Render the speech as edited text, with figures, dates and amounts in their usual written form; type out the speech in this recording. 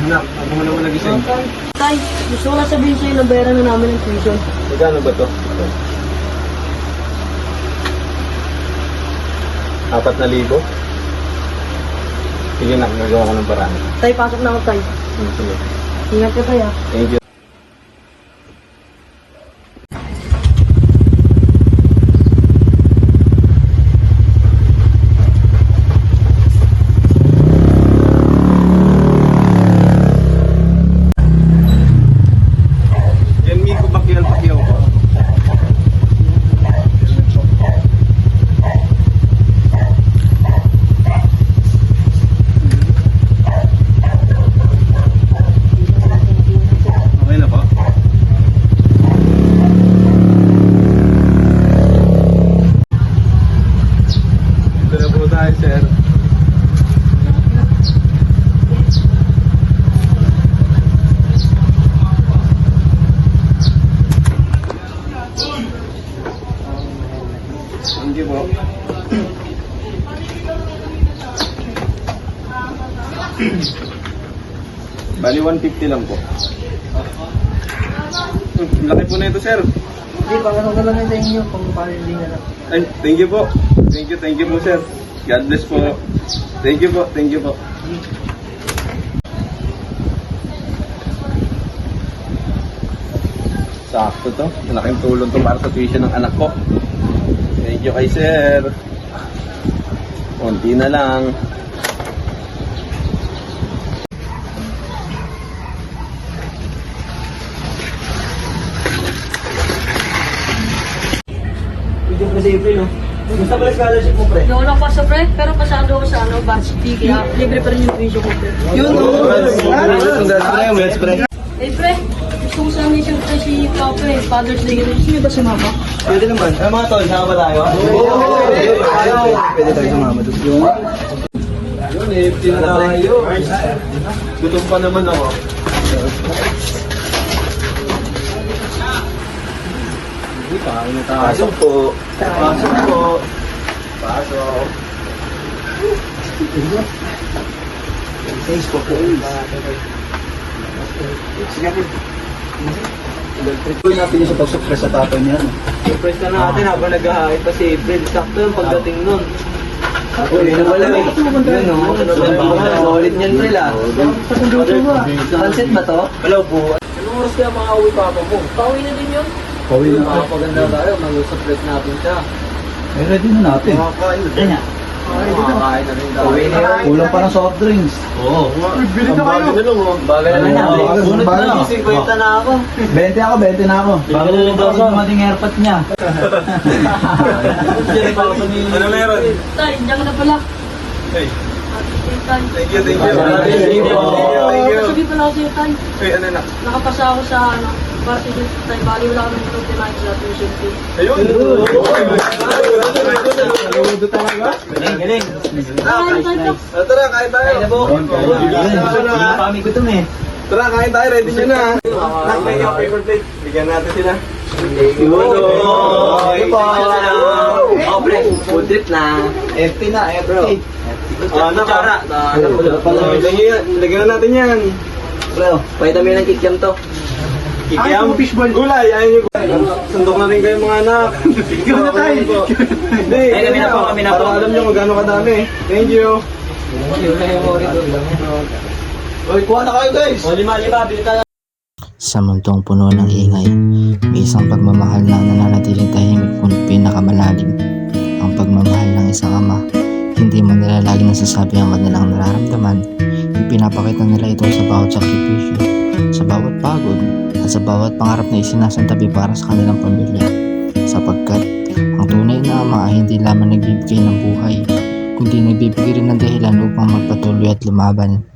Ako mo naman nagising. Tay, gusto ko na sabihin sa'yo na bayaran na namin ang tuition. Magkano ba to? 4,000? Sige na, nagawa ko ng paraan. Tay, pasok na ako, Tay. Sige. Ingat ka, Tay, Thank you. Yan, Miko, Pacquiao ko. Okay na po? Ito na po tayo, sir. Thank you po. Bali 150 lang po. Laki po na ito, sir. Hindi, pangarap ko lang sa inyo kung paano na lang. Ay, thank you po. Thank you po, sir. God bless po. Thank you po. Sakto to. Malaking tulong to para sa tuition ng anak ko. Thank you kay sir. Konti na lang. Video ko sa April, no? Gusto pala scholarship mo, pre? Hindi ako nakapasa, pre, pero pasado ako sa varsity, kaya libre pa rin yung tuition ko, pre. Yun, no? Congrats, pre. Eh, pre, gusto ko sana isang pre si Papa, Father's Day. Gusto niyo ba sumama? Pwede naman. Ay, mga tol, sama ba tayo? Pwede tayo sumama doon. Yun eh, tayo. Gutom pa naman ako. Pasok po. Pasok. Facebook, sige, pre. Ito natin yung sa pag-suppress sa tatay niya. Surprise na natin habang nag-hahain pa si April. Sakto yung pagdating nun. Uy, ano pala eh. Yun, no? Solid niyan, April, ah. Sunset ba to? Hello po. Anong oras kaya makauwi pa ako mo? Pauwi na din yun. Pauwi na. Makapaganda tayo, mag-surprise natin siya. Eh, ready na natin. Makakain na. Ayan. Makakain na rin tayo. Kulang pa ng soft drinks. Oo. Bili na kayo. Na lang oh. Bagay na Ano lang. na? Sunod Bagay na. na. 50 na ako. 20 ako, 20 na ako. Bago na lang ako dumating airpot niya. Ano meron? Tay, diyan ka na pala. Hey, Tay. thank you. Thank you. Sabi pala ako sa'yo, Tay. Hey, ano na? Nakapasa ako sa varsity, Tay. Bali, wala kami ito sa tuition fee. Ayun! Saludo talaga. Galing. Ay, Tay, Tay. Tara, kain tayo. Ayun na po. Kami ko ito eh. Tara, kain tayo. Ready nyo na. Nakmay yung paper plate. Bigyan natin sila. Ano po? Oh, pre, food trip na. FT na, FT. Kutsara. Lagyan na natin yan. Bro, pahita mo yun ng kikiam to. Kikiyam, fishball. Gulay, ayun yung sundok na rin kayo mga anak. Ikaw na tayo. Hindi, Ay, kami na po, kami na po. para alam nyo kung gaano kadami. Thank you. Uy, kuha na kayo guys. O, lima, bili tayo. Sa mundong puno ng ingay, may isang pagmamahal na nananatiling tahimik ngunit pinakamalalim. Ang ang pagmamahal ng isang ama. Hindi mo nila lagi nasasabi ang kanilang nararamdaman. Ipinapakita nila ito sa bawat sakripisyo, sa bawat pagod, at sa bawat pangarap na isinasantabi para sa kanilang pamilya. Sapagkat ang tunay na ama ay hindi lamang nagbibigay ng buhay, kundi nagbibigay rin ng dahilan upang magpatuloy at lumaban.